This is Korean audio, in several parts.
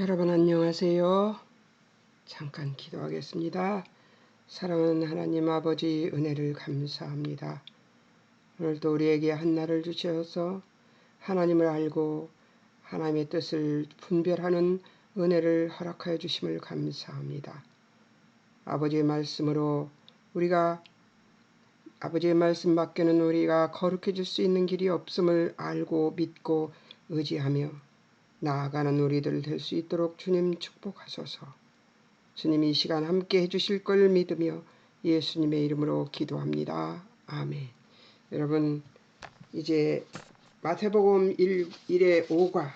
여러분 안녕하세요. 잠깐 기도하겠습니다. 사랑하는 하나님 아버지 은혜를 감사합니다. 오늘도 우리에게 한날을 주셔서 하나님을 알고 하나님의 뜻을 분별하는 은혜를 허락하여 주심을 감사합니다. 아버지의 말씀으로 우리가 아버지의 말씀 밖에는 우리가 거룩해질 수 있는 길이 없음을 알고 믿고 의지하며 나아가는 우리들 될 수 있도록 주님 축복하소서. 주님 이 시간 함께 해주실 걸 믿으며 예수님의 이름으로 기도합니다. 아멘. 여러분 이제 마태복음 1의 5과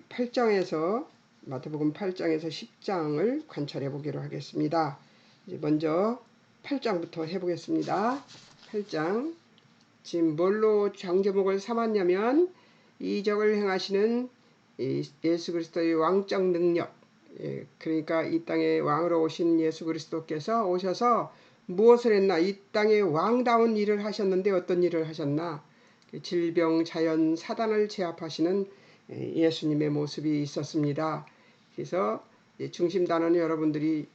8장에서 마태복음 8장에서 10장을 관찰해 보기로 하겠습니다. 이제 먼저 8장부터 해보겠습니다. 8장 지금 뭘로 장제목을 삼았냐면 이적을 행하시는 예수 그리스도의 왕적 능력, 그러니까 이 땅에 왕으로 오신 예수 그리스도께서 오셔서 무엇을 했나? 이 땅에 왕다운 일을 하셨는데 어떤 일을 하셨나? 질병, 자연, 사단을 제압하시는 예수님의 모습이 있었습니다. 그래서 중심 단어는 여러분들이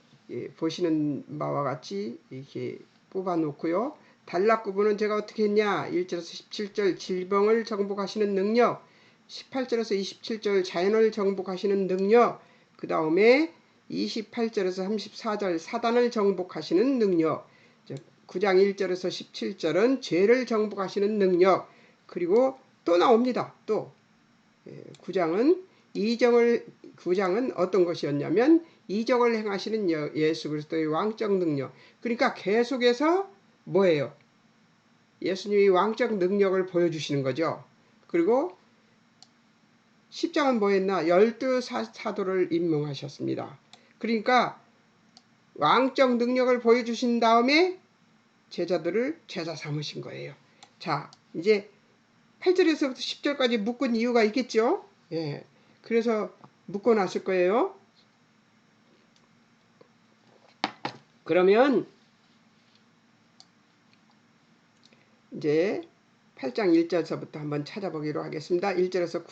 보시는 바와 같이 이렇게 뽑아놓고요. 단락 구분은 제가 어떻게 했냐? 1절에서 17절 질병을 정복하시는 능력, 18절에서 27절 자연을 정복하시는 능력, 그 다음에 28절에서 34절 사단을 정복하시는 능력, 9장 1절에서 17절은 죄를 정복하시는 능력, 그리고 또 나옵니다. 또 9장은 9장은 어떤 것이었냐면 이적을 행하시는 예수 그리스도의 왕적 능력. 그러니까 계속해서 뭐예요? 예수님이 왕적 능력을 보여주시는 거죠. 그리고 10장은 뭐 했나? 12사도를 임명하셨습니다. 그러니까 왕적 능력을 보여주신 다음에 제자들을 제자 삼으신 거예요. 자, 이제 8절에서부터 10절까지 묶은 이유가 있겠죠? 예. 그래서 묶어 놨을 거예요. 그러면 이제 8장 1절에서부터 한번 찾아보기로 하겠습니다. 1절에서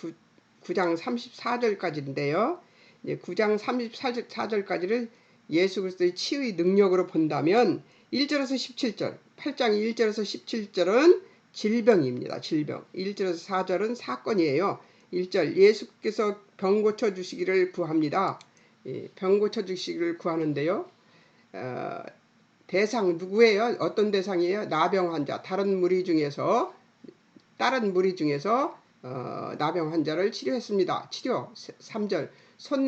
9장 34절까지인데요. 이제 9장 34절까지를 예수 그리스도의 치유의 능력으로 본다면 1절에서 17절, 8장 1절에서 17절은 질병입니다. 질병. 1절에서 4절은 사건이에요. 1절 예수께서 병 고쳐주시기를 구합니다. 병 고쳐주시기를 구하는데요. 대상 누구예요? 어떤 대상이에요? 나병 환자. 다른 무리 중에서 나병 환자를 치료했습니다. 치료 3절 손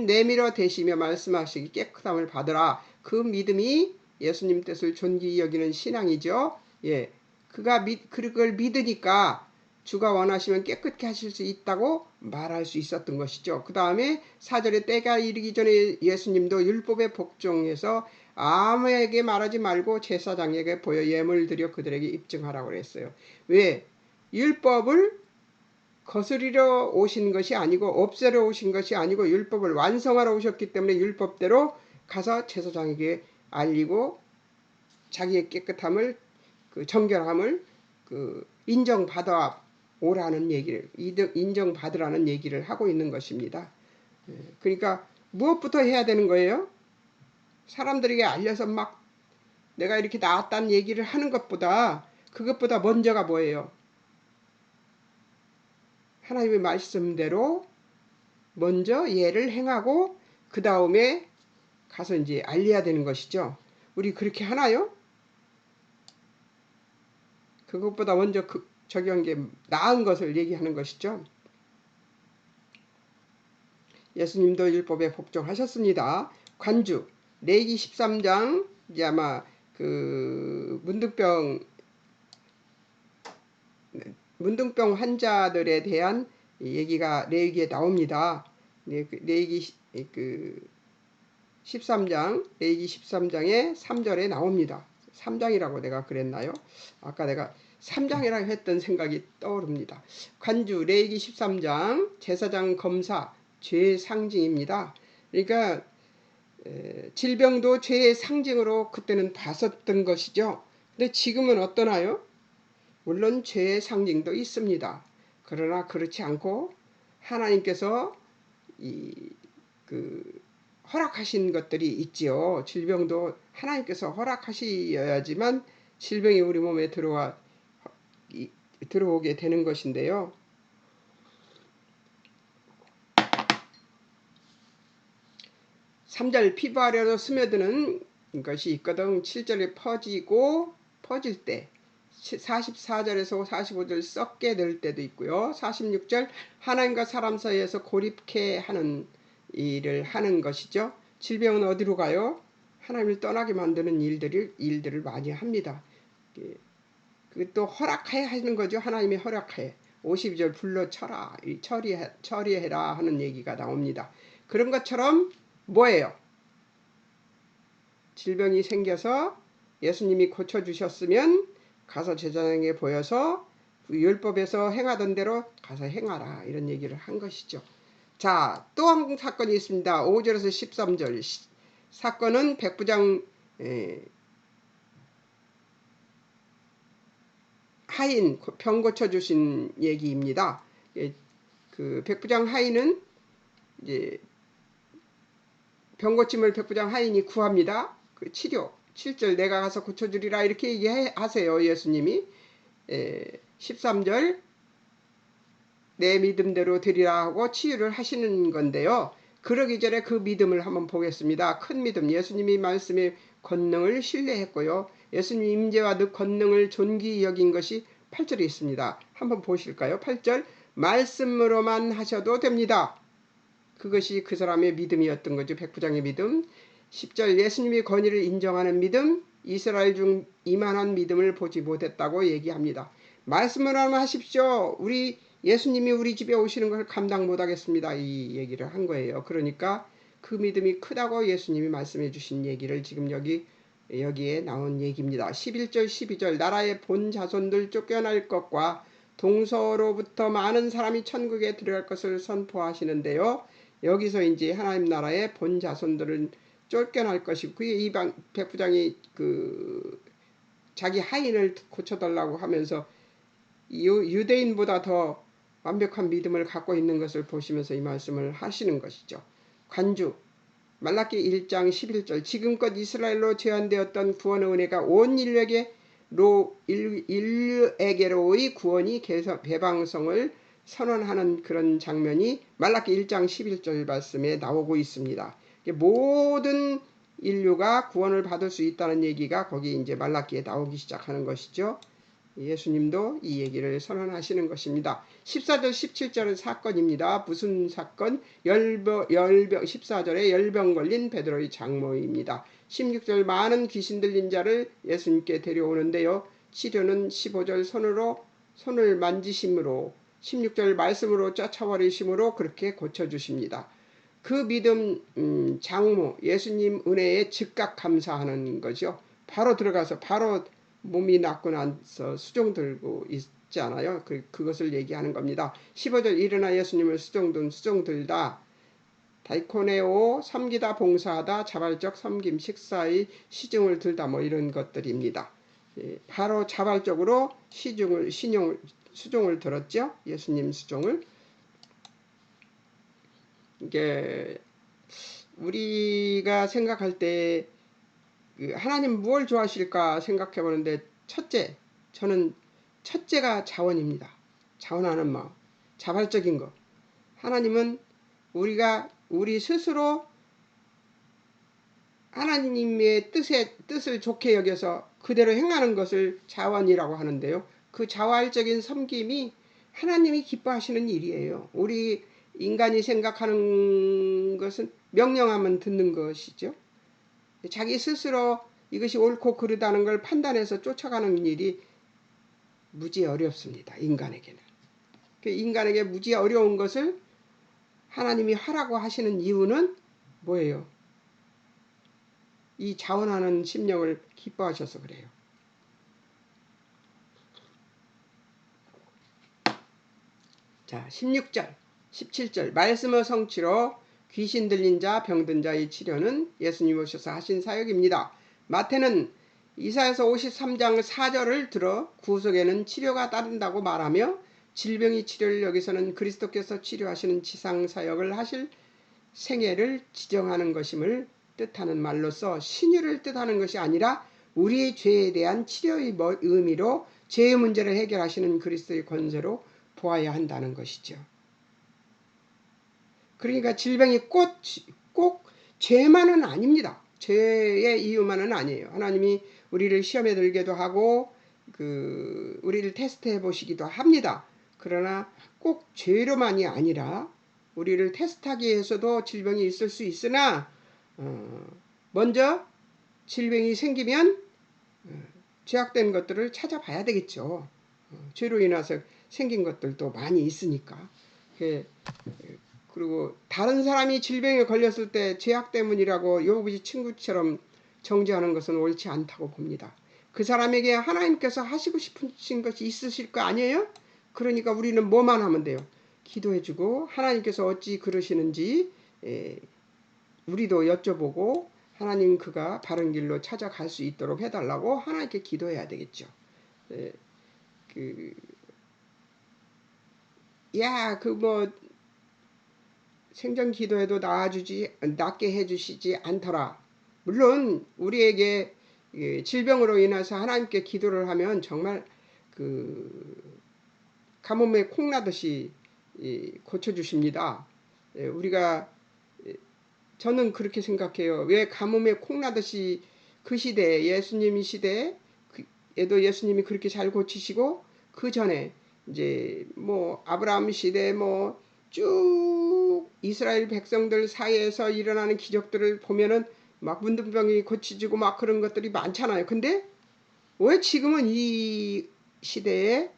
내밀어 대시며 말씀하시기 깨끗함을 받으라. 그 믿음이 예수님 뜻을 존귀히 여기는 신앙이죠. 예, 그걸 믿으니까 주가 원하시면 깨끗게 하실 수 있다고 말할 수 있었던 것이죠. 그 다음에 4절에 때가 이르기 전에 예수님도 율법에 복종해서 아무에게 말하지 말고 제사장에게 보여 예물 드려 그들에게 입증하라고 그랬어요. 왜? 율법을 거스리러 오신 것이 아니고 없애러 오신 것이 아니고 율법을 완성하러 오셨기 때문에 율법대로 가서 제사장에게 알리고 자기의 깨끗함을 정결함을 인정받아 오라는 얘기를 인정받으라는 얘기를 하고 있는 것입니다. 그러니까 무엇부터 해야 되는 거예요? 사람들에게 알려서 막 내가 이렇게 나았다는 얘기를 하는 것보다 그것보다 먼저가 뭐예요? 하나님의 말씀대로 먼저 예를 행하고 그 다음에 가서 이제 알려야 되는 것이죠. 우리 그렇게 하나요? 그것보다 먼저 적용한 게 나은 것을 얘기하는 것이죠. 예수님도 율법에 복종하셨습니다. 관주 레위기 13장 이제 아마 문둥병 환자들에 대한 얘기가 레위기에 나옵니다. 레위기 13장 레위기 13장의 3절에 나옵니다. 3장이라고 내가 그랬나요? 아까 내가 3장이라고 했던 생각이 떠오릅니다. 관주 레위기 13장 제사장 검사 죄의 상징입니다. 그러니까 질병도 죄의 상징으로 그때는 봤었던 것이죠. 근데 지금은 어떠나요? 물론 죄의 상징도 있습니다. 그러나 그렇지 않고 하나님께서 그 허락하신 것들이 있지요. 질병도 하나님께서 허락하셔야지만 질병이 우리 몸에 들어오게 되는 것인데요. 3절 피부아래로 스며드는 것이 있거든. 7절에 퍼질 때 44절에서 45절 썩게 될 때도 있고요. 46절 하나님과 사람 사이에서 고립케 하는 일을 하는 것이죠. 질병은 어디로 가요? 하나님을 떠나게 만드는 일들을 많이 합니다. 또 허락해 하는 거죠. 하나님이 허락해. 52절 불러 처리해라 하는 얘기가 나옵니다. 그런 것처럼 뭐예요? 질병이 생겨서 예수님이 고쳐주셨으면 가서 제사장에게 보여서 율법에서 행하던 대로 가서 행하라 이런 얘기를 한 것이죠. 자, 또 한 사건이 있습니다. 5절에서 13절 사건은 백부장 하인 병 고쳐주신 얘기입니다. 그 백부장 하인은 이제 병 고침을 백부장 하인이 구합니다. 그 치료 7절 내가 가서 고쳐주리라 이렇게 얘기하세요. 예수님이 13절 내 믿음대로 드리라 하고 치유를 하시는 건데요. 그러기 전에 그 믿음을 한번 보겠습니다. 큰 믿음, 예수님이 말씀의 권능을 신뢰했고요. 예수님 임재와 그 권능을 존귀히 여긴 것이 8절에 있습니다. 한번 보실까요? 8절 말씀으로만 하셔도 됩니다. 그것이 그 사람의 믿음이었던 거죠. 백부장의 믿음. 10절 예수님의 권위를 인정하는 믿음, 이스라엘 중 이만한 믿음을 보지 못했다고 얘기합니다. 말씀으로만 하십시오. 예수님이 우리 집에 오시는 걸 감당 못하겠습니다. 이 얘기를 한 거예요. 그러니까 그 믿음이 크다고 예수님이 말씀해 주신 얘기를 지금 여기에 나온 얘기입니다. 11절 12절 나라의 본 자손들 쫓겨날 것과 동서로부터 많은 사람이 천국에 들어갈 것을 선포하시는데요. 여기서 이제 하나님 나라의 본 자손들은 쫓겨날 것이고 그게 이 백부장이 자기 하인을 고쳐달라고 하면서 유대인보다 더 완벽한 믿음을 갖고 있는 것을 보시면서 이 말씀을 하시는 것이죠. 관주 말라기 1장 11절 지금껏 이스라엘로 제한되었던 구원의 은혜가 온 인류에게로의 구원이 배방성을 선언하는 그런 장면이 말라기 1장 11절 말씀에 나오고 있습니다. 모든 인류가 구원을 받을 수 있다는 얘기가 거기 이제 말라기에 나오기 시작하는 것이죠. 예수님도 이 얘기를 선언하시는 것입니다. 14절 17절은 사건입니다. 무슨 사건? 14절에 열병 걸린 베드로의 장모입니다. 16절 많은 귀신 들린 자를 예수님께 데려오는데요. 치료는 15절 손을 만지심으로 16절 말씀으로 쫓아버리심으로 그렇게 고쳐주십니다. 그 믿음 장모 예수님 은혜에 즉각 감사하는 거죠. 바로 들어가서 바로 몸이 낫고 나서 수종 들고 있지 않아요. 그것을 얘기하는 겁니다. 15절 일어나 예수님을 수종 들다 다이코네오 섬기다 봉사하다 자발적 섬김 식사의 시중을 들다 뭐 이런 것들입니다. 바로 자발적으로 수종을 들었죠. 예수님 수종을. 이게 우리가 생각할 때 하나님 무엇을 좋아하실까 생각해 보는데 저는 첫째가 자원입니다. 자원하는 마음, 자발적인 것. 하나님은 우리 스스로 하나님의 뜻을 좋게 여겨서 그대로 행하는 것을 자원이라고 하는데요. 그 자활적인 섬김이 하나님이 기뻐하시는 일이에요. 우리 인간이 생각하는 것은 명령하면 듣는 것이죠. 자기 스스로 이것이 옳고 그르다는 걸 판단해서 쫓아가는 일이 무지 어렵습니다. 인간에게는. 인간에게 무지 어려운 것을 하나님이 하라고 하시는 이유는 뭐예요? 이 자원하는 심령을 기뻐하셔서 그래요. 자, 16절, 17절 말씀의 성취로 귀신 들린 자, 병든 자의 치료는 예수님 오셔서 하신 사역입니다. 마태는 이사야서 53장 4절을 들어 구속에는 치료가 따른다고 말하며 질병의 치료를 여기서는 그리스도께서 치료하시는 지상사역을 하실 생애를 지정하는 것임을 뜻하는 말로서 신유를 뜻하는 것이 아니라 우리의 죄에 대한 치료의 의미로 죄의 문제를 해결하시는 그리스도의 권세로 보아야 한다는 것이죠. 그러니까 질병이 꼭 죄만은 아닙니다. 죄의 이유만은 아니에요. 하나님이 우리를 시험에 들게도 하고 우리를 테스트해 보시기도 합니다. 그러나 꼭 죄로만이 아니라 우리를 테스트하기 위해서도 질병이 있을 수 있으나 먼저 질병이 생기면 죄악된 것들을 찾아봐야 되겠죠. 죄로 인해서 생긴 것들도 많이 있으니까. 그리고 다른 사람이 질병에 걸렸을 때 죄악 때문이라고 요부지 친구처럼 정죄하는 것은 옳지 않다고 봅니다. 그 사람에게 하나님께서 하시고 싶으신 것이 있으실 거 아니에요? 그러니까 우리는 뭐만 하면 돼요? 기도해주고 하나님께서 어찌 그러시는지 우리도 여쭤보고 하나님 그가 바른 길로 찾아갈 수 있도록 해달라고 하나님께 기도해야 되겠죠. 생전 기도해도 낫게 해주시지 않더라. 물론 우리에게 질병으로 인해서 하나님께 기도를 하면 정말 가뭄에 콩나듯이 고쳐주십니다. 저는 그렇게 생각해요. 왜 가뭄에 콩나듯이 그 시대에 예수님 시대에도 예수님이 그렇게 잘 고치시고 그 전에 이제 아브라함 시대 쭉 이스라엘 백성들 사이에서 일어나는 기적들을 보면은 막 문둥병이 고치지고 막 그런 것들이 많잖아요. 근데 왜 지금은 이 시대에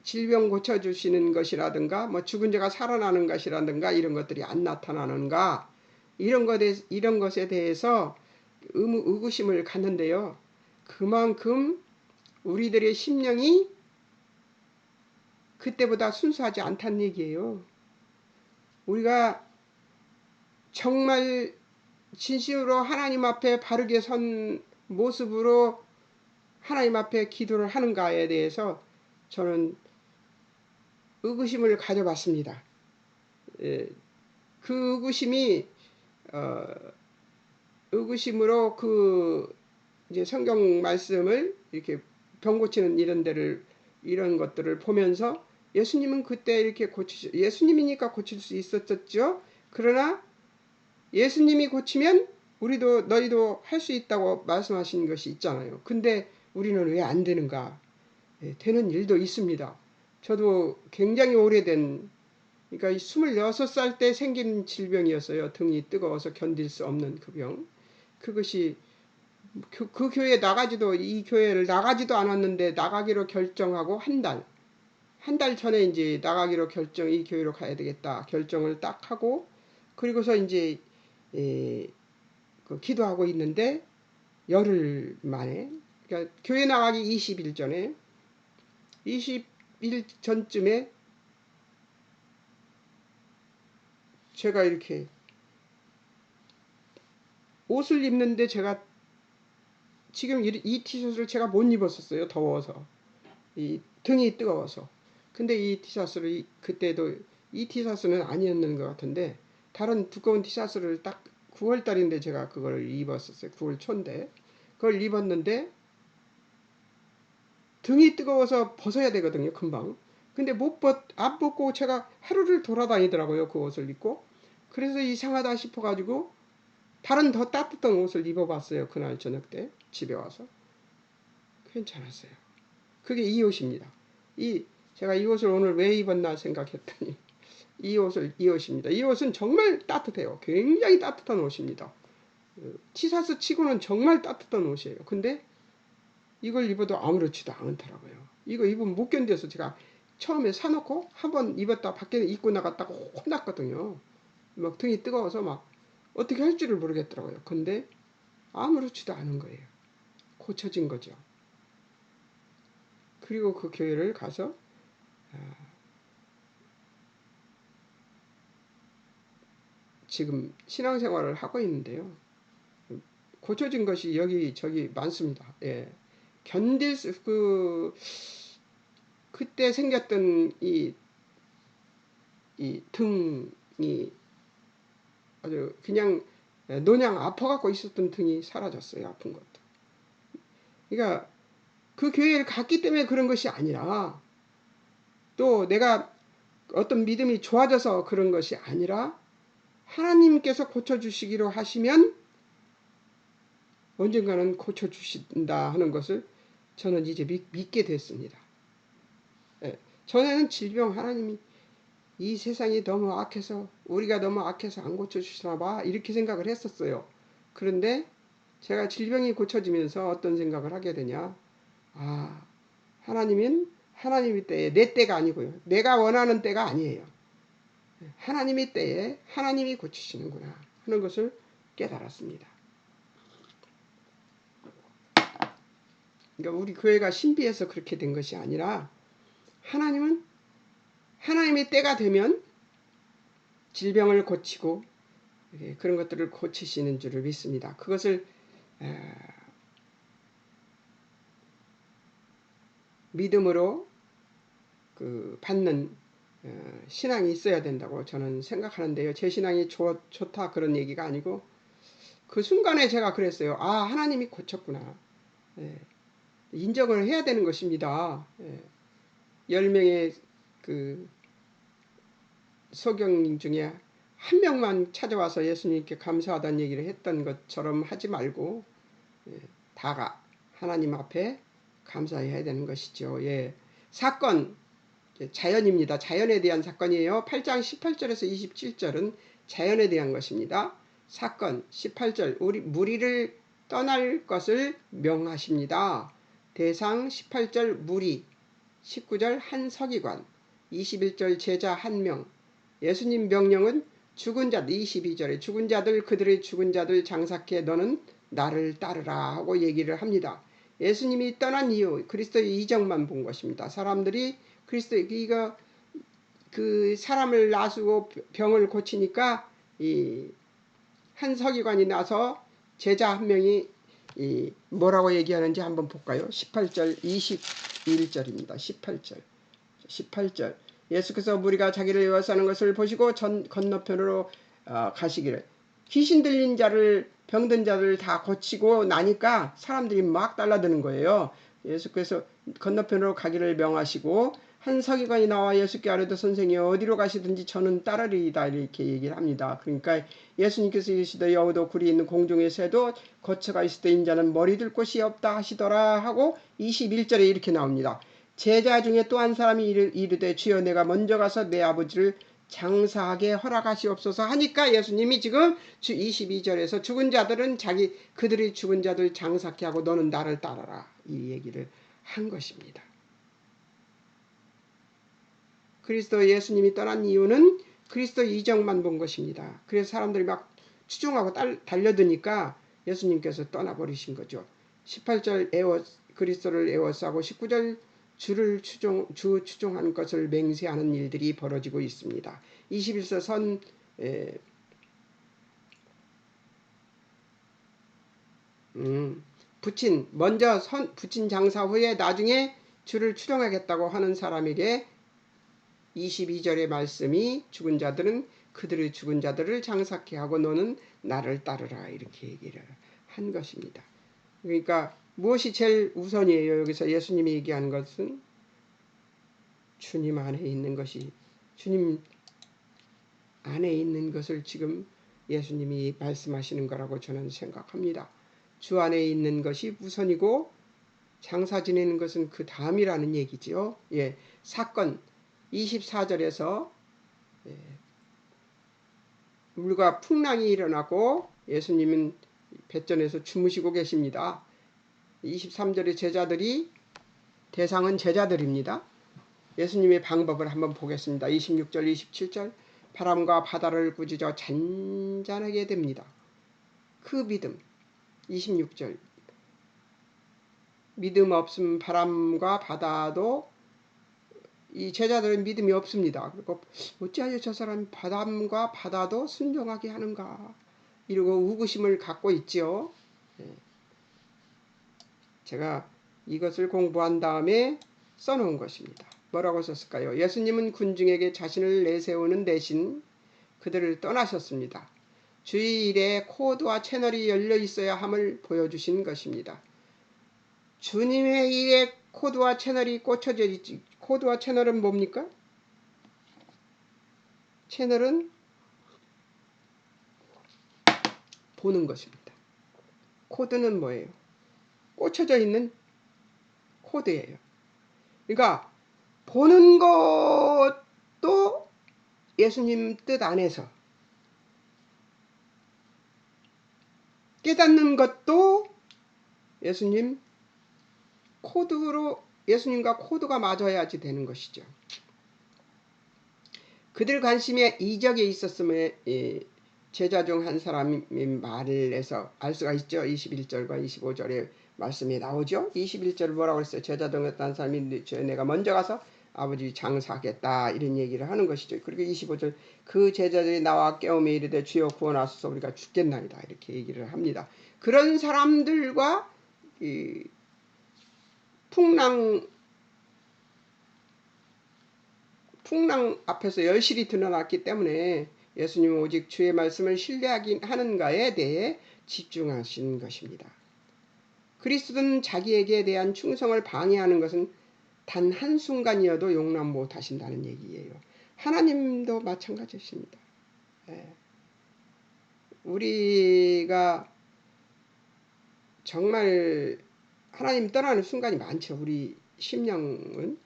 질병 고쳐주시는 것이라든가 죽은 자가 살아나는 것이라든가 이런 것들이 안 나타나는가, 이런 것에 대해서 의구심을 갖는데요. 그만큼 우리들의 심령이 그때보다 순수하지 않다는 얘기예요. 우리가 정말 진심으로 하나님 앞에 바르게 선 모습으로 하나님 앞에 기도를 하는가에 대해서 저는 의구심을 가져봤습니다. 그 의구심으로 이제 성경 말씀을 이렇게 병 고치는 이런 것들을 보면서 예수님은 그때 이렇게 예수님이니까 고칠 수 있었죠. 그러나 예수님이 고치면 너희도 할 수 있다고 말씀하신 것이 있잖아요. 근데 우리는 왜 안 되는가? 되는 일도 있습니다. 저도 굉장히 오래된, 그러니까 26살 때 생긴 질병이었어요. 등이 뜨거워서 견딜 수 없는 그 병. 그것이 그 교회 이 교회를 나가지도 않았는데 나가기로 결정하고 한 달 전에 이제 나가기로 이 교회로 가야 되겠다 결정을 딱 하고, 그리고서 이제 기도하고 있는데 열흘 만에, 그러니까 교회 나가기 20일 전에 20일 전쯤에 제가 이렇게 옷을 입는데 제가 지금 이 티셔츠를 제가 못 입었었어요. 더워서. 이 등이 뜨거워서. 근데 이 티셔츠를 그때도 이 티셔츠는 아니었는 것 같은데 다른 두꺼운 티셔츠를 딱 9월달인데 제가 그걸 입었었어요. 9월 초인데 그걸 입었는데 등이 뜨거워서 벗어야 되거든요. 금방. 근데 안 벗고 제가 하루를 돌아다니더라고요. 그 옷을 입고. 그래서 이상하다 싶어가지고 다른 더 따뜻한 옷을 입어봤어요. 그날 저녁 때 집에 와서. 괜찮았어요. 그게 이 옷입니다. 제가 이 옷을 오늘 왜 입었나 생각했더니 이 옷입니다. 이 옷은 정말 따뜻해요. 굉장히 따뜻한 옷입니다. 티셔츠 치고는 정말 따뜻한 옷이에요. 근데 이걸 입어도 아무렇지도 않더라고요. 이거 입으면 못 견뎌서 제가 처음에 사놓고 한번 입었다 밖에 입고 나갔다가 혼났거든요. 막 등이 뜨거워서 막 어떻게 할 줄을 모르겠더라고요. 근데 아무렇지도 않은 거예요. 고쳐진 거죠. 그리고 그 교회를 가서 지금 신앙생활을 하고 있는데요. 고쳐진 것이 여기 저기 많습니다. 견딜 수, 그 그때 생겼던 이 등이 아주 그냥 노냥 아파갖고 있었던 등이 사라졌어요. 아픈 것도. 그러니까 그 교회를 갔기 때문에 그런 것이 아니라, 또 내가 어떤 믿음이 좋아져서 그런 것이 아니라, 하나님께서 고쳐주시기로 하시면 언젠가는 고쳐주신다 하는 것을 저는 이제 믿게 됐습니다. 예, 전에는 질병, 하나님이 이 세상이 너무 악해서, 우리가 너무 악해서 안 고쳐주시나 봐, 이렇게 생각을 했었어요. 그런데 제가 질병이 고쳐지면서 어떤 생각을 하게 되냐, 아, 하나님은 하나님의 때에, 내 때가 아니고요, 내가 원하는 때가 아니에요. 하나님의 때에 하나님이 고치시는구나 하는 것을 깨달았습니다. 그러니까 우리 교회가 신비해서 그렇게 된 것이 아니라, 하나님은 하나님의 때가 되면 질병을 고치고 그런 것들을 고치시는 줄을 믿습니다. 그것을 믿음으로 받는 신앙이 있어야 된다고 저는 생각하는데요. 제 신앙이 좋다 그런 얘기가 아니고, 그 순간에 제가 그랬어요. 아, 하나님이 고쳤구나. 인정을 해야 되는 것입니다. 10명의 그 소경인 중에 한 명만 찾아와서 예수님께 감사하다는 얘기를 했던 것처럼 하지 말고, 다가 하나님 앞에 감사해야 되는 것이죠. 사건, 자연입니다. 자연에 대한 사건이에요. 8장 18절에서 27절은 자연에 대한 것입니다. 사건 18절, 무리를 떠날 것을 명하십니다. 대상 18절 무리, 19절 한 서기관, 21절 제자 1명. 예수님 명령은 죽은 자들, 22절에 죽은 자들, 그들의 죽은 자들 장사케 너는 나를 따르라 하고 얘기를 합니다. 예수님이 떠난 이유, 그리스도의 이적만 본 것입니다. 사람들이 그리스도 그 사람을 놔주고 병을 고치니까 한 서기관이 나서 제자 1명이 뭐라고 얘기하는지 한번 볼까요? 18절 21절입니다. 18절 예수께서 무리가 자기를 에워싸는 것을 보시고 건너편으로 가시기를, 귀신 들린 자를, 병든 자를 다 고치고 나니까 사람들이 막 달라드는 거예요. 예수께서 건너편으로 가기를 명하시고, 한 서기관이 나와 예수께 아뢰되 선생이 어디로 가시든지 저는 따르리이다 이렇게 얘기를 합니다. 그러니까 예수님께서 이르시되 여우도 굴이 있는 공중의 새도 거처가 있을 때 인자는 머리 둘 곳이 없다 하시더라 하고 21절에 이렇게 나옵니다. 제자 중에 또 한 사람이 이르되 주여 내가 먼저 가서 내 아버지를 장사하게 허락하시옵소서 하니까, 예수님이 지금 22절에서 죽은 자들은 그들의 죽은 자들 장사케 하고 너는 나를 따라라 이 얘기를 한 것입니다. 그리스도 예수님이 떠난 이유는 그리스도 이적만 본 것입니다. 그래서 사람들이 막 추종하고 달려드니까 예수님께서 떠나버리신 거죠. 18절 그리스도를 에워싸고 19절 주 추종하는 것을 맹세하는 일들이 벌어지고 있습니다. 21서 부친 장사 후에 나중에 주를 추종하겠다고 하는 사람에게 22절의 말씀이 죽은 자들은 그들의 죽은 자들을 장사케 하고 너는 나를 따르라 이렇게 얘기를 한 것입니다. 그러니까 무엇이 제일 우선이에요? 여기서 예수님이 얘기하는 것은 주님 안에 있는 것이, 주님 안에 있는 것을 지금 예수님이 말씀하시는 거라고 저는 생각합니다. 주 안에 있는 것이 우선이고 장사 지내는 것은 그 다음이라는 얘기죠. 사건 24절에서 물과 풍랑이 일어나고 예수님은 뱃전에서 주무시고 계십니다. 23절의 제자들이, 대상은 제자들입니다. 예수님의 방법을 한번 보겠습니다. 26절 27절 바람과 바다를 꾸짖어 잔잔하게 됩니다. 그 믿음. 26절 믿음 없음 바람과 바다도, 이 제자들은 믿음이 없습니다. 그리고 어찌하여 저 사람이 바람과 바다도 순종하게 하는가 이러고 의구심을 갖고 있지요. 제가 이것을 공부한 다음에 써놓은 것입니다. 뭐라고 썼을까요? 예수님은 군중에게 자신을 내세우는 대신 그들을 떠나셨습니다. 주의 일에 코드와 채널이 열려 있어야 함을 보여주신 것입니다. 주님의 일에 코드와 채널이 꽂혀져 있지. 코드와 채널은 뭡니까? 채널은 보는 것입니다. 코드는 뭐예요? 꽂혀져 있는 코드예요. 그러니까 보는 것도 예수님 뜻 안에서, 깨닫는 것도 예수님 코드로, 예수님과 코드가 맞아야지 되는 것이죠. 그들 관심에 이적에 있었음에 제자 중 한 사람이 말을 해서 알 수가 있죠. 21절과 25절에 말씀이 나오죠. 21절 뭐라고 했어요? 제자 중 한 사람이 내가 먼저 가서 아버지 장사하겠다 이런 얘기를 하는 것이죠. 그리고 25절 그 제자들이 나와 깨우며 이르되 주여 구원하소서 우리가 죽겠나이다 이렇게 얘기를 합니다. 그런 사람들과 이 풍랑 앞에서 열실히 드러났기 때문에 예수님은 오직 주의 말씀을 신뢰하는가에 대해 집중하신 것입니다. 그리스도는 자기에게 대한 충성을 방해하는 것은 단 한순간이어도 용납 못하신다는 얘기예요. 하나님도 마찬가지입니다. 우리가 정말 하나님 떠나는 순간이 많죠. 우리 심령은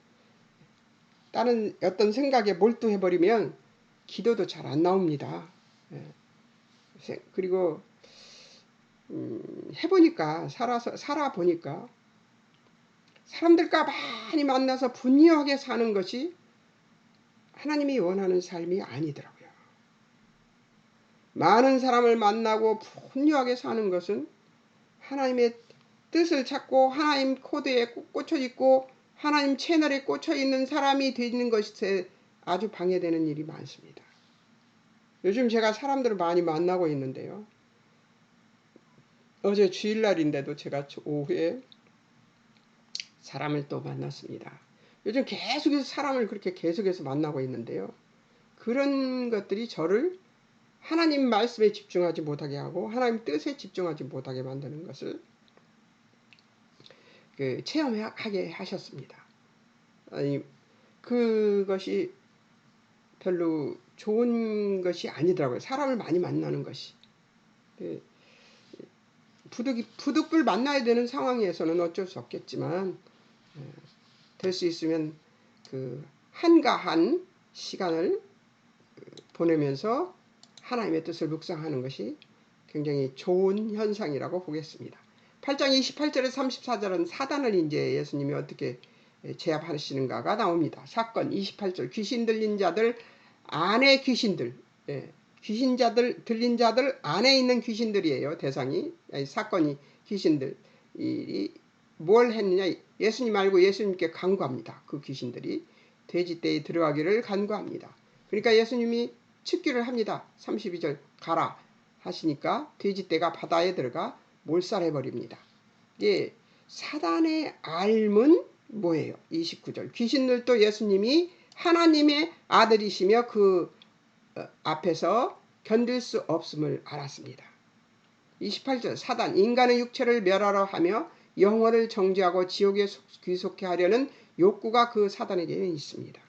다른 어떤 생각에 몰두해버리면 기도도 잘 안 나옵니다. 그리고 해보니까 살아보니까 사람들과 많이 만나서 분유하게 사는 것이 하나님이 원하는 삶이 아니더라고요. 많은 사람을 만나고 분유하게 사는 것은 하나님의 뜻을 찾고 하나님 코드에 꽂혀 있고 하나님 채널에 꽂혀 있는 사람이 되는 것에 아주 방해되는 일이 많습니다. 요즘 제가 사람들을 많이 만나고 있는데요. 어제 주일날인데도 제가 오후에 사람을 또 만났습니다. 요즘 계속해서 사람을 그렇게 계속해서 만나고 있는데요. 그런 것들이 저를 하나님 말씀에 집중하지 못하게 하고 하나님 뜻에 집중하지 못하게 만드는 것을 체험하게 하셨습니다. 아니, 그것이 별로 좋은 것이 아니더라고요. 사람을 많이 만나는 것이. 부득불 만나야 되는 상황에서는 어쩔 수 없겠지만 될 수 있으면 그 한가한 시간을 보내면서 하나님의 뜻을 묵상하는 것이 굉장히 좋은 현상이라고 보겠습니다. 8장 28절에 34절은 사단을 이제 예수님이 어떻게 제압하시는가가 나옵니다. 사건 28절 귀신 들린 자들 안에 귀신들, 귀신자들 들린 자들 안에 있는 귀신들이에요. 대상이 사건이 귀신들 뭘 했느냐? 예수님 알고 예수님께 간구합니다. 그 귀신들이 돼지떼에 들어가기를 간구합니다. 그러니까 예수님이 측기를 합니다. 32절 가라 하시니까 돼지떼가 바다에 들어가 몰살해버립니다. 예, 사단의 알은 뭐예요? 29절 귀신들도 예수님이 하나님의 아들이시며 그 앞에서 견딜 수 없음을 알았습니다. 28절 사단 인간의 육체를 멸하려 하며 영혼을 정죄하고 지옥에 귀속해 하려는 욕구가 그 사단에게는 있습니다.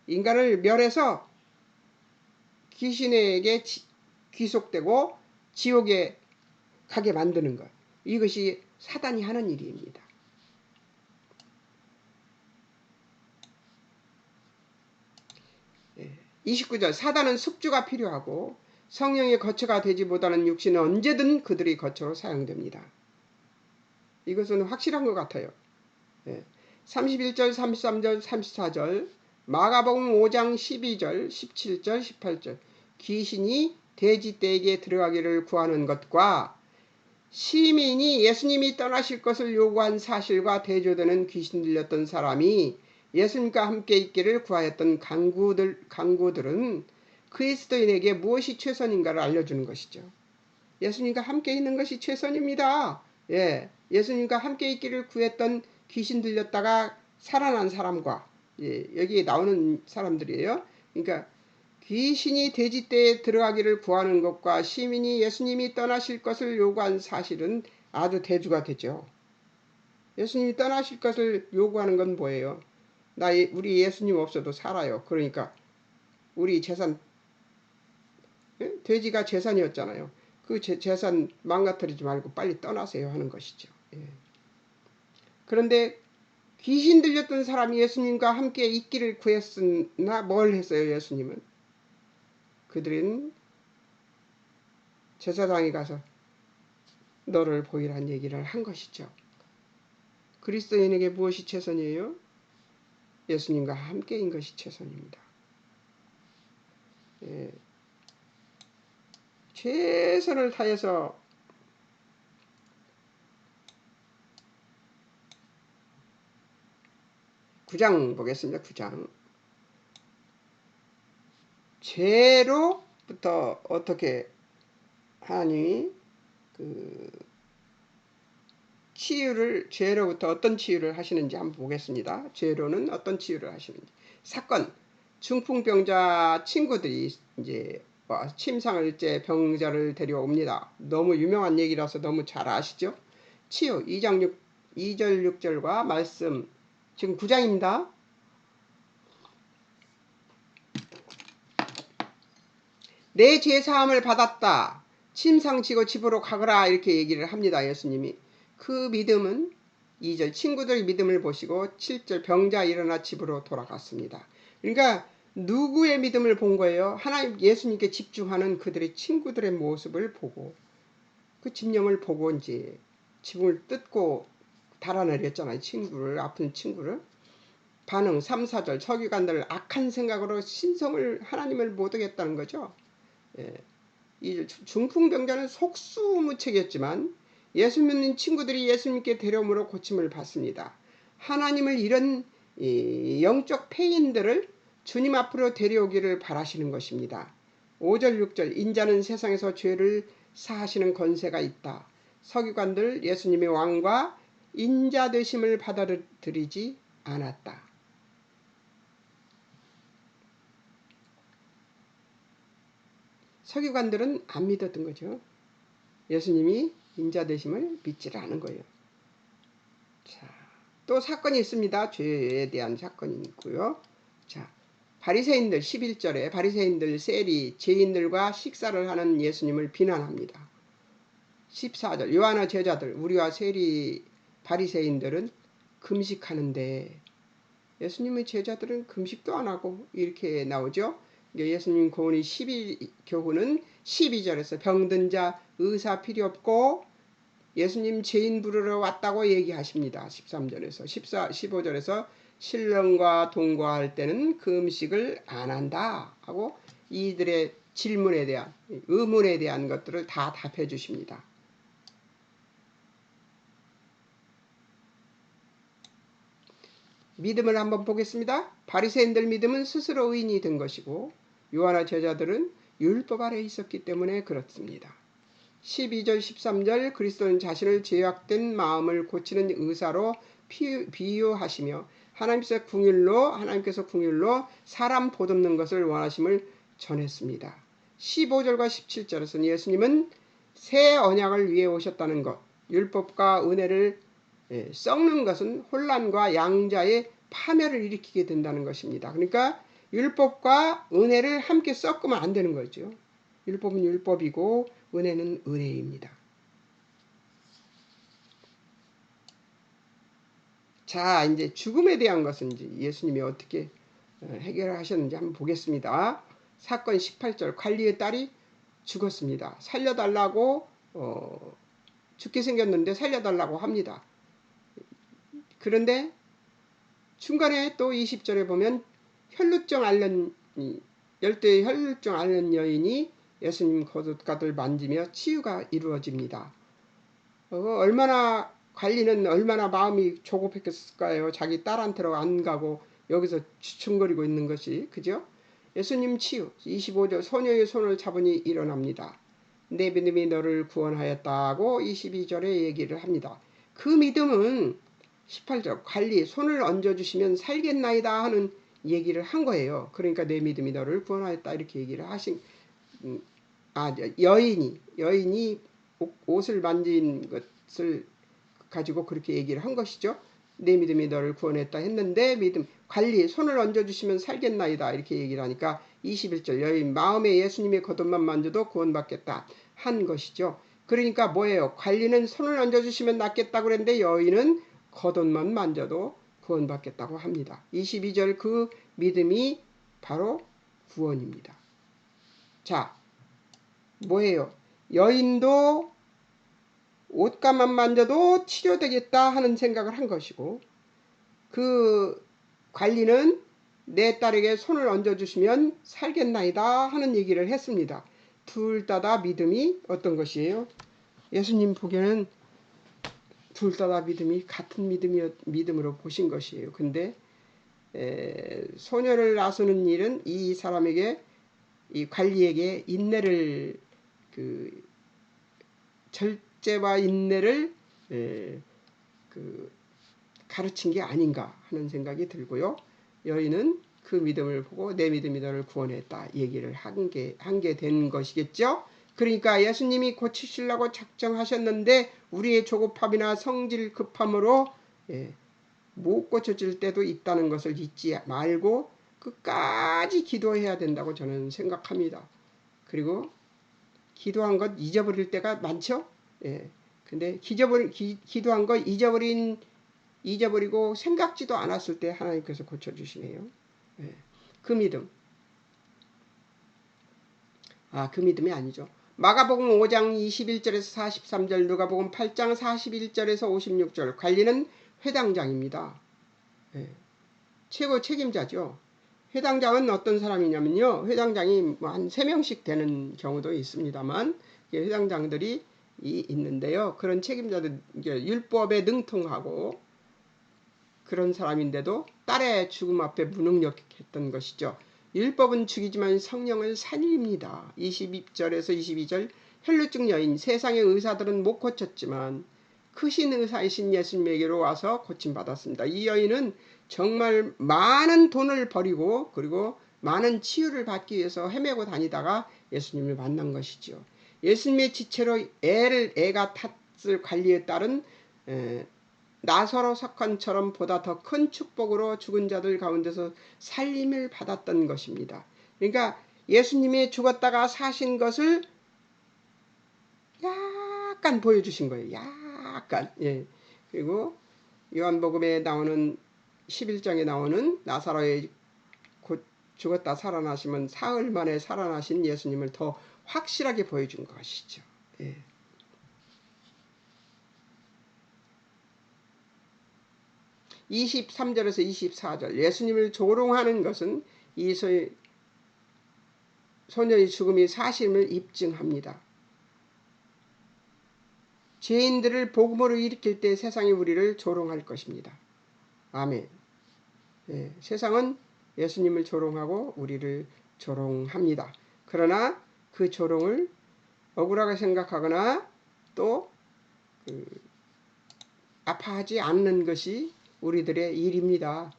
인간을 멸해서 귀신에게 귀속되고 지옥에 가게 만드는 것. 이것이 사단이 하는 일입니다. 29절 사단은 숙주가 필요하고 성령의 거처가 되지 못하는 육신은 언제든 그들의 거처로 사용됩니다. 이것은 확실한 것 같아요. 31절, 33절, 34절, 마가복음 5장 12절, 17절, 18절 귀신이 돼지떼에게 들어가기를 구하는 것과 시민이 예수님이 떠나실 것을 요구한 사실과 대조되는 귀신 들렸던 사람이 예수님과 함께 있기를 구하였던 강구들은 그리스도인에게 무엇이 최선인가를 알려주는 것이죠. 예수님과 함께 있는 것이 최선입니다. 예수님과 함께 있기를 구했던 귀신 들렸다가 살아난 사람과 예, 여기에 나오는 사람들이에요. 그러니까 귀신이 돼지떼에 들어가기를 구하는 것과 시민이 예수님이 떠나실 것을 요구한 사실은 아주 대조가 되죠. 예수님이 떠나실 것을 요구하는 건 뭐예요? 우리 예수님 없어도 살아요. 그러니까 우리 재산, 돼지가 재산이었잖아요. 그 재산 망가뜨리지 말고 빨리 떠나세요 하는 것이죠. 예. 그런데 귀신 들렸던 사람이 예수님과 함께 있기를 구했으나 뭘 했어요, 예수님은? 그들은 제사장에 가서 너를 보이란 얘기를 한 것이죠. 그리스도인에게 무엇이 최선이에요? 예수님과 함께인 것이 최선입니다. 예. 최선을 다해서 9장 보겠습니다. 9장. 죄로부터 어떻게 하나님이 죄로부터 어떤 치유를 하시는지 한번 보겠습니다. 죄로는 어떤 치유를 하시는지. 사건, 중풍병자 친구들이 이제 침상을째 병자를 데려옵니다. 너무 유명한 얘기라서 너무 잘 아시죠? 치유 2절 6절과 말씀, 지금 9장입니다. 내 죄 사함을 받았다. 침상 지고 집으로 가거라 이렇게 얘기를 합니다. 예수님이. 그 믿음은 2절 친구들 믿음을 보시고 7절 병자 일어나 집으로 돌아갔습니다. 그러니까 누구의 믿음을 본 거예요? 하나님 예수님께 집중하는 그들의 친구들의 모습을 보고 그 집념을 보고 이제 지붕을 뜯고 달아내렸잖아요. 아픈 친구를. 반응 3, 4절 서기관들 악한 생각으로 하나님을 못 오겠다는 거죠. 예. 이 중풍병자는 속수무책이었지만 예수 믿는 친구들이 예수님께 데려옴으로 고침을 받습니다. 하나님을 이런 영적 폐인들을 주님 앞으로 데려오기를 바라시는 것입니다. 5절 6절 인자는 세상에서 죄를 사하시는 권세가 있다. 서기관들 예수님의 왕과 인자 되심을 받아들이지 않았다. 서기관들은 안 믿었던 거죠. 예수님이 인자 되심을 믿지를 않은 거예요. 자, 또 사건이 있습니다. 죄에 대한 사건이 있고요. 자, 바리새인들 11절에 바리새인들 세리 죄인들과 식사를 하는 예수님을 비난합니다. 14절 요한의 제자들 우리와 세리 바리새인들은 금식하는데 예수님의 제자들은 금식도 안 하고 이렇게 나오죠. 예수님 교훈은 12절에서 병든 자 의사 필요 없고 예수님 죄인 부르러 왔다고 얘기하십니다. 13절에서 15절에서 신령과 동거할 때는 금식을 안 한다 하고 이들의 질문에 대한 의문에 대한 것들을 다 답해 주십니다. 믿음을 한번 보겠습니다. 바리새인들 믿음은 스스로 의인이 된 것이고 요한의 제자들은 율법 아래 있었기 때문에 그렇습니다. 12절 13절 그리스도는 자신을 죄악된 마음을 고치는 의사로 비유하시며 하나님께서 궁율로 사람 보듬는 것을 원하심을 전했습니다. 15절과 17절에서는 예수님은 새 언약을 위해 오셨다는 것, 율법과 은혜를 썩는 것은 혼란과 양자의 파멸을 일으키게 된다는 것입니다. 그러니까 율법과 은혜를 함께 섞으면 안 되는 거죠. 율법은 율법이고 은혜는 은혜입니다. 자, 이제 죽음에 대한 것은 이제 예수님이 어떻게 해결하셨는지 한번 보겠습니다. 사건 18절 관리의 딸이 죽었습니다. 살려달라고 죽게 생겼는데 살려달라고 합니다. 그런데 중간에 또 20절에 보면 열대의 혈루증 앓는 여인이 예수님 겉옷가들 만지며 치유가 이루어집니다. 관리는 얼마나 마음이 조급했을까요? 자기 딸한테로 안 가고 여기서 주춤거리고 있는 것이, 그죠? 예수님 치유 25절 소녀의 손을 잡으니 일어납니다. 내 믿음이 너를 구원하였다고 22절에 얘기를 합니다. 그 믿음은 18절 관리 손을 얹어주시면 살겠나이다 하는 얘기를 한 거예요. 그러니까 내 믿음이 너를 구원하였다 이렇게 얘기를 하신 여인이 옷을 만진 것을 가지고 그렇게 얘기를 한 것이죠. 내 믿음이 너를 구원했다 했는데 믿음 관리 손을 얹어주시면 살겠나이다 이렇게 얘기를 하니까 21절 여인 마음에 예수님의 겉옷만 만져도 구원받겠다 한 것이죠. 그러니까 뭐예요? 관리는 손을 얹어주시면 낫겠다고 그랬는데 여인은 겉옷만 만져도 구원받겠다고 합니다. 22절 그 믿음이 바로 구원입니다. 자, 뭐예요? 여인도 옷가만 만져도 치료되겠다 하는 생각을 한 것이고 그 관리는 내 딸에게 손을 얹어주시면 살겠나이다 하는 얘기를 했습니다. 둘 다 믿음이 어떤 것이에요? 예수님 보기에는 둘 다 믿음이 같은 믿음으로 보신 것이에요. 근데 소녀를 나서는 일은 이 사람에게 이 관리에게 인내를 절제와 인내를 가르친 게 아닌가 하는 생각이 들고요. 여인은 그 믿음을 보고 내 믿음이 너를 구원했다 얘기를 한 게 된 것이겠죠. 그러니까 예수님이 고치시려고 작정하셨는데 우리의 조급함이나 성질 급함으로 못 고쳐질 때도 있다는 것을 잊지 말고 끝까지 기도해야 된다고 저는 생각합니다. 그리고 기도한 것 잊어버릴 때가 많죠. 근데 기도한 거 잊어버리고 생각지도 않았을 때 하나님께서 고쳐주시네요. 그 믿음. 그 믿음이 아니죠. 마가복음 5장 21절에서 43절, 누가복음 8장 41절에서 56절 관리는 회당장입니다. 최고 책임자죠. 회당장은 어떤 사람이냐면요. 회당장이 한 3명씩 되는 경우도 있습니다만 회당장들이 있는데요. 그런 책임자들 율법에 능통하고 그런 사람인데도 딸의 죽음 앞에 무능력했던 것이죠. 율법은 죽이지만 성령은 살립니다. 22절에서 22절 혈루증 여인 세상의 의사들은 못 고쳤지만 크신 의사이신 예수님에게로 와서 고침받았습니다. 이 여인은 정말 많은 돈을 버리고 그리고 많은 치유를 받기 위해서 헤매고 다니다가 예수님을 만난 것이죠. 예수님의 지체로 애가 탔을 관리에 따른 나사로 사건처럼 보다 더 큰 축복으로 죽은 자들 가운데서 살림을 받았던 것입니다. 그러니까 예수님이 죽었다가 사신 것을 약간 보여주신 거예요. 약간. 그리고 요한복음에 나오는 11장에 나오는 나사로의 곧 죽었다 살아나시면 사흘 만에 살아나신 예수님을 더 확실하게 보여준 것이죠. 23절에서 24절 예수님을 조롱하는 것은 이 소년의 죽음이 사실임을 입증합니다. 죄인들을 복음으로 일으킬 때 세상이 우리를 조롱할 것입니다. 아멘. 세상은 예수님을 조롱하고 우리를 조롱합니다. 그러나 그 조롱을 억울하게 생각하거나 또 아파하지 않는 것이 우리들의 일입니다.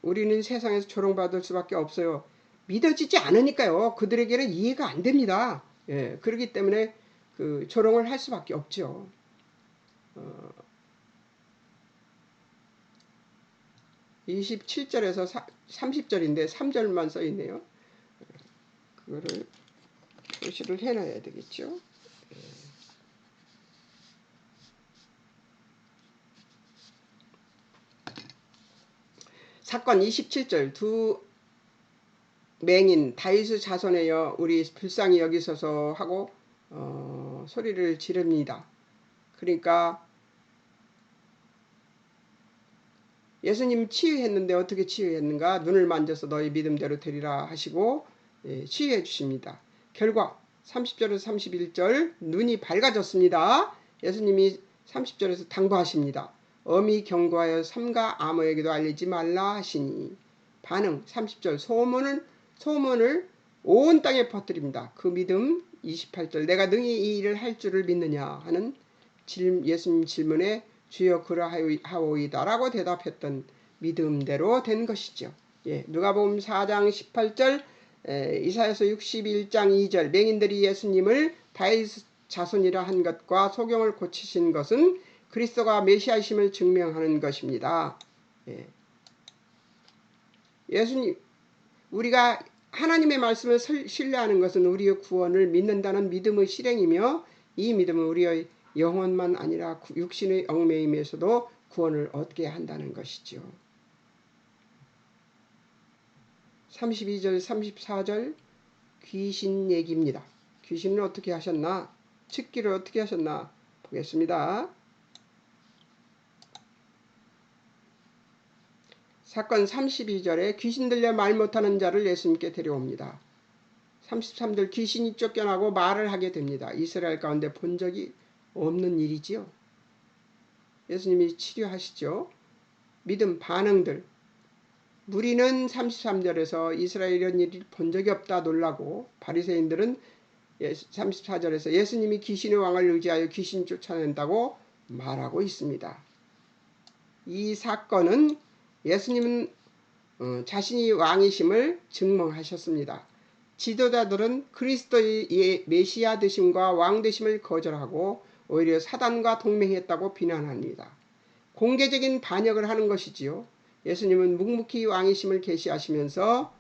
우리는 세상에서 조롱받을 수밖에 없어요. 믿어지지 않으니까요. 그들에게는 이해가 안 됩니다. 그렇기 때문에 조롱을 할 수밖에 없죠. 27절에서 30절인데 3절만 써 있네요. 그거를 표시를 해놔야 되겠죠. 사건 27절 두 맹인 다윗의 자손에여 우리 불쌍히 여기소서 하고 소리를 지릅니다. 그러니까 예수님 치유했는데 어떻게 치유했는가? 눈을 만져서 너희 믿음대로 되리라 하시고 치유해 주십니다. 결과 30절에서 31절 눈이 밝아졌습니다. 예수님이 30절에서 당부하십니다. 엄히 경고하여 삼가 아무에게도 알리지 말라 하시니 반응 30절 소문을 온 땅에 퍼뜨립니다. 그 믿음 28절 내가 능히 이 일을 할 줄을 믿느냐 하는 예수님 질문에 주여 그러하오이다라고 대답했던 믿음대로 된 것이죠. 예, 누가복음 4장 18절, 이사야서 61장 2절, 맹인들이 예수님을 다윗 자손이라 한 것과 소경을 고치신 것은 그리스도가 메시아이심을 증명하는 것입니다. 예. 예수님, 우리가 하나님의 말씀을 신뢰하는 것은 우리의 구원을 믿는다는 믿음의 실행이며, 이 믿음은 우리의 영혼만 아니라 육신의 얽매임에서도 구원을 얻게 한다는 것이죠. 32절 34절 귀신 얘기입니다. 귀신은 어떻게 하셨나? çıx기를 어떻게 하셨나? 보겠습니다. 사건 32절에 귀신 들려 말 못하는 자를 예수님께 데려옵니다. 33절 귀신이 쫓겨나고 말을 하게 됩니다. 이스라엘 가운데 본 적이 없는 일이지요. 예수님이 치료하시죠. 믿음 반응들. 무리는 33절에서 이스라엘 이런 일을 본 적이 없다 놀라고, 바리새인들은 34절에서 예수님이 귀신의 왕을 의지하여 귀신 쫓아낸다고 말하고 있습니다. 이 사건은 예수님은 자신이 왕이심을 증명하셨습니다. 지도자들은 그리스도의 메시아 되심과 왕 되심을 거절하고 오히려 사단과 동맹했다고 비난합니다. 공개적인 반역을 하는 것이지요. 예수님은 묵묵히 왕이심을 계시하시면서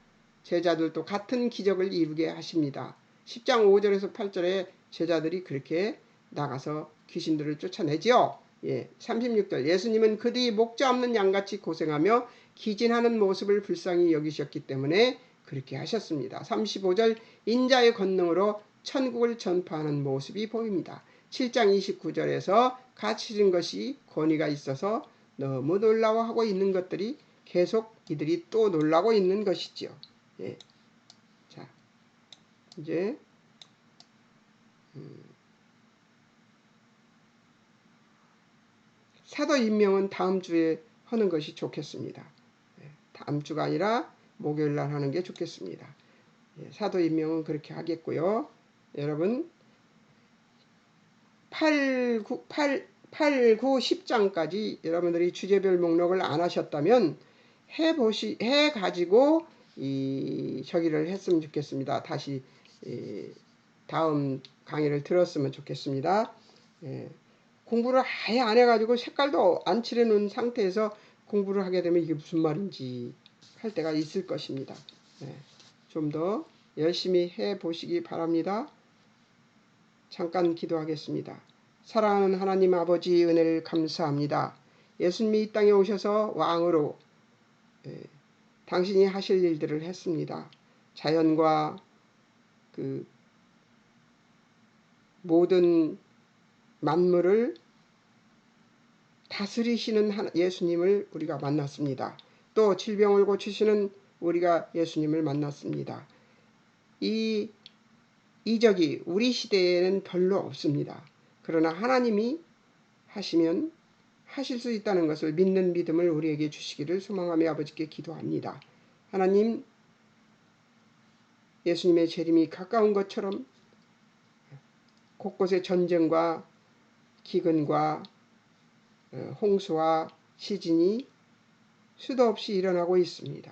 제자들도 같은 기적을 이루게 하십니다. 10장 5절에서 8절에 제자들이 그렇게 나가서 귀신들을 쫓아내지요. 예, 36절 예수님은 그들이 목자 없는 양같이 고생하며 기진하는 모습을 불쌍히 여기셨기 때문에 그렇게 하셨습니다. 35절 인자의 권능으로 천국을 전파하는 모습이 보입니다. 7장 29절에서 가르치는 것이 권위가 있어서 너무 놀라워하고 있는 것들이 계속 이들이 또 놀라고 있는 것이죠. 예. 자, 이제 사도 임명은 다음 주에 하는 것이 좋겠습니다. 예. 다음 주가 아니라 목요일 날 하는 게 좋겠습니다. 예. 사도 임명은 그렇게 하겠고요. 여러분 8, 9, 10장까지 여러분들이 주제별 목록을 안 하셨다면 해가지고 저기를 했으면 좋겠습니다. 다시 다음 강의를 들었으면 좋겠습니다. 예, 공부를 아예 안 해가지고 색깔도 안 칠해놓은 상태에서 공부를 하게 되면 이게 무슨 말인지 할 때가 있을 것입니다. 예, 좀 더 열심히 해보시기 바랍니다. 잠깐 기도하겠습니다. 사랑하는 하나님 아버지 은혜를 감사합니다. 예수님이 이 땅에 오셔서 왕으로 당신이 하실 일들을 했습니다. 자연과 그 모든 만물을 다스리시는 예수님을 우리가 만났습니다. 또 질병을 고치시는 우리가 예수님을 만났습니다. 이 이적이 우리 시대에는 별로 없습니다. 그러나 하나님이 하시면 하실 수 있다는 것을 믿는 믿음을 우리에게 주시기를 소망하며 아버지께 기도합니다. 하나님, 예수님의 재림이 가까운 것처럼 곳곳에 전쟁과 기근과 홍수와 시진이 수도 없이 일어나고 있습니다.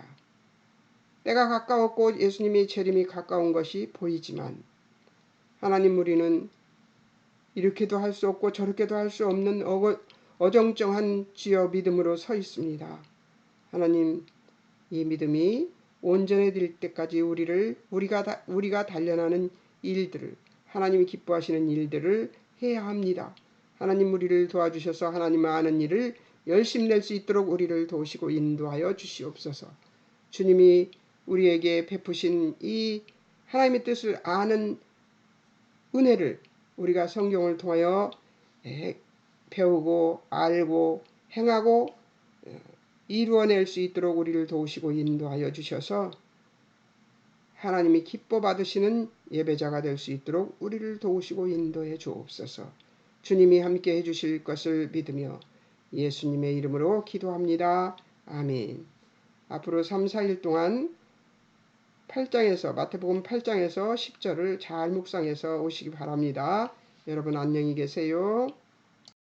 때가 가까웠고 예수님의 재림이 가까운 것이 보이지만 하나님, 우리는 이렇게도 할 수 없고 저렇게도 할 수 없는 어정쩡한 주여 믿음으로 서 있습니다. 하나님, 이 믿음이 온전해질 때까지 우리가 단련하는 일들을, 하나님이 기뻐하시는 일들을 해야 합니다. 하나님, 우리를 도와주셔서 하나님 아는 일을 열심히 낼 수 있도록 우리를 도우시고 인도하여 주시옵소서. 주님이 우리에게 베푸신 이 하나님의 뜻을 아는 은혜를 우리가 성경을 통하여 배우고 알고 행하고 이루어낼 수 있도록 우리를 도우시고 인도하여 주셔서 하나님이 기뻐 받으시는 예배자가 될 수 있도록 우리를 도우시고 인도해 주옵소서. 주님이 함께 해주실 것을 믿으며 예수님의 이름으로 기도합니다. 아멘. 앞으로 3, 4일 동안 8장에서 마태복음 8장에서 10절을 잘 묵상해서 오시기 바랍니다. 여러분 안녕히 계세요.